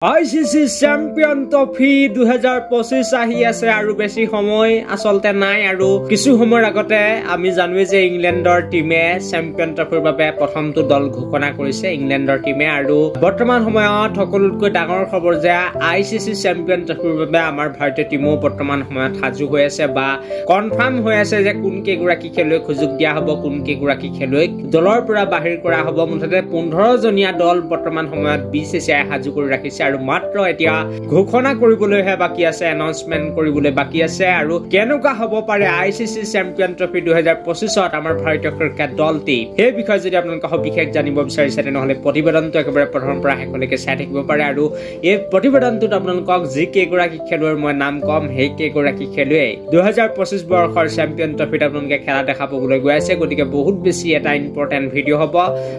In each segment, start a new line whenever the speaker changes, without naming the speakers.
ICC champion trophy 2025 আহি আছে আৰু বেছি সময় আসলতে নাই আৰু কিছু সময়ৰ আগতে আমি জানোৱে যে ইংলেণ্ডৰ টিমে চ্যাম্পিয়ন ট্ৰফিৰ বাবে প্ৰথমটো দল ঘোষণা কৰিছে ইংলেণ্ডৰ টিমে আৰু বৰ্তমান সময়ত সকলোতকৈ ডাঙৰ খবৰ যে ICC চ্যাম্পিয়ন ট্ৰফিৰ বাবে আমাৰ ভাৰতীয় টিমো বৰ্তমান সময়ত সাজু হৈ আছে বা কনফাৰ্ম হৈ আছে যে কোন কেইগৰাকী খেলুৱৈক সুযোগ দিয়া হ'ব কোন কেইগৰাকী খেলুৱৈক দলৰ পৰা বাহিৰ কৰা হ'ব মুঠতে 15 জনীয়া দল বৰ্তমান সময়ত BCCI সাজু কৰি ৰাখিছে আৰু মাত্ৰ এতিয়া ঘোষণা কৰিবলৈহে বাকি আছে এনাউন্সমেন্ট কৰিবলৈ বাকি আছে আৰু কেনেকুৱা হ'ব পাৰে ICC চ্যাম্পিয়ন ট্ৰফি 2025ত আমাৰ ভাৰতীয় ক্ৰিকেট দলটি এই বিষয়ে যদি আপোনালোকে বিশেষ জানিব বিচাৰিছে তেনেহলে প্ৰতিবেদনটো একেবাৰে প্ৰথমৰ পৰা শেষলৈকে চাই থাকিব পাৰে আৰু এই প্ৰতিবেদনটোত আপোনালোকক যি কেইগৰাকী খেলুৱৈৰ মই নাম কম সেই কেইগৰাকী খেলুৱৈ 2025 বৰ্ষৰ চ্যাম্পিয়ন ট্ৰফিত আপোনালোকে খেলা দেখা পাবলৈ গৈ আছে গতিকে বহুত বেছি এটা ইম্পৰ্টেন্ট ভিডিঅ' হ'ব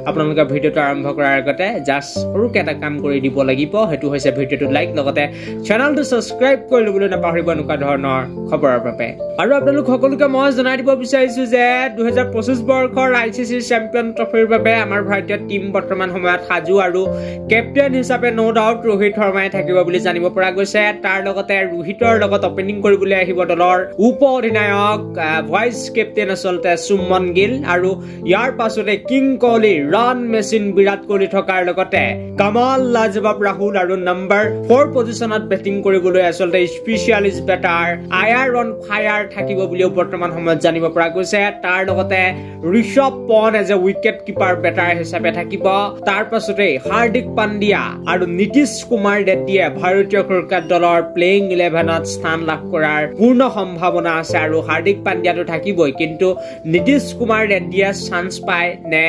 আপোনালোকে ভিডিঅ'টো আৰম্ভ কৰাৰ আগতে জাস্ট সৰুকে এটা কাম কৰি দিব লাগিব হেতু হৈছে ভিডিঅ'টো লাইক লগতে চেনেলটো সাবস্ক্ৰাইব কৰি লবলৈ নাপাহৰিব এনেকুৱা ধৰণৰ খবৰৰ বাবে আৰু আপোনালোক সকলোকে মই জনাই দিব বিচাৰিছো যে 2025 বৰ্ষৰ ICC চ্যাম্পিয়ন ট্ৰফিৰ বাবে আমাৰ ভাৰতীয় টিম বৰ্তমান সময়ত সাজু আৰু কেপ্টেইন হিচাপে নো ডাউট ৰোহিত শৰ্মাই থাকিব বুলি জানিব পৰা গৈছে তাৰ লগতে ৰোহিতৰ লগত ওপেনিং কৰিবলৈ আহিব দলৰ উপ অধিনায়ক ভাইস কেপ্টেইন আসলতে সুমন গিল আৰু ইয়াৰ পাছতে king Kohli run machine Virat Kohli থকাৰ লগতে কামাল লাজবাব ৰাহুল আৰু নাম্বাৰ 4 পজিশনত বেটিং কৰিবলৈ আসলতে স্পেশালিষ্ট বেটাৰ আয়াৰন ফায়াৰ থাকিব বুলি বৰ্তমান সময়ত জানিব পৰা গৈছে তাৰ লগতে Rishabh Pant as a wicket keeper batter হিচাপে থাকিব তাৰ পাছতে হাৰ্দিক পাণ্ডিয়া আৰু নীতিশ কুমাৰ ৰেড্ডিয়ে ভাৰতীয় ক্ৰিকেট দলৰ প্লেইং 11ত স্থান লাভ কৰাৰ পূৰ্ণ সম্ভাৱনা আছে আৰু হাৰ্দিক পাণ্ডিয়াটো থাকিবই কিন্তু নীতিশ কুমাৰ ৰেড্ডিয়ে চান্স পায় নে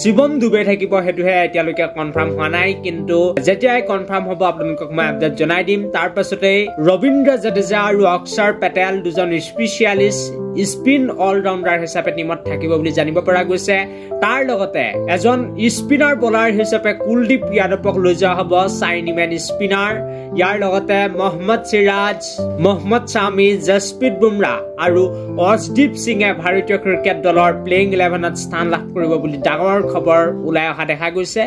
শিৱম দুবে থাকিব হেতুহে এতিয়ালৈকে কনফাৰ্ম হোৱা নাই কিন্তু যেতিয়াই কনফাৰ্ম হ'ব আপোনালোকক মই আপডেট জনাই দিম তাৰ পাছতে ৰবীন্দ্ৰ জাদেজা আৰু অক্ষৰ পেটেল দুজন স্পেশালিষ্ট স্পিন অলৰাউন্ডাৰ হিচাপে টিমত থাকিব বুলি জানিব পৰা গৈছে তাৰ লগতে এজন স্পিনাৰ বলাৰ হিচাপে কুলদীপ যাদৱক লৈ যোৱা হ'ব চাইনিমেন স্পিনাৰ ইয়াৰ লগতে মোহাম্মদ সিৰাজ মোহাম্মদ শামি জসপ্ৰীত বুমৰাহ আৰু অৰ্শদীপ সিঙে ভাৰতীয় ক্ৰিকেট দলৰ প্লেইং 11ত স্থান লাভ কৰিব বুলি ডাঙৰ খবৰ ওলাই অহা দেখা গৈছে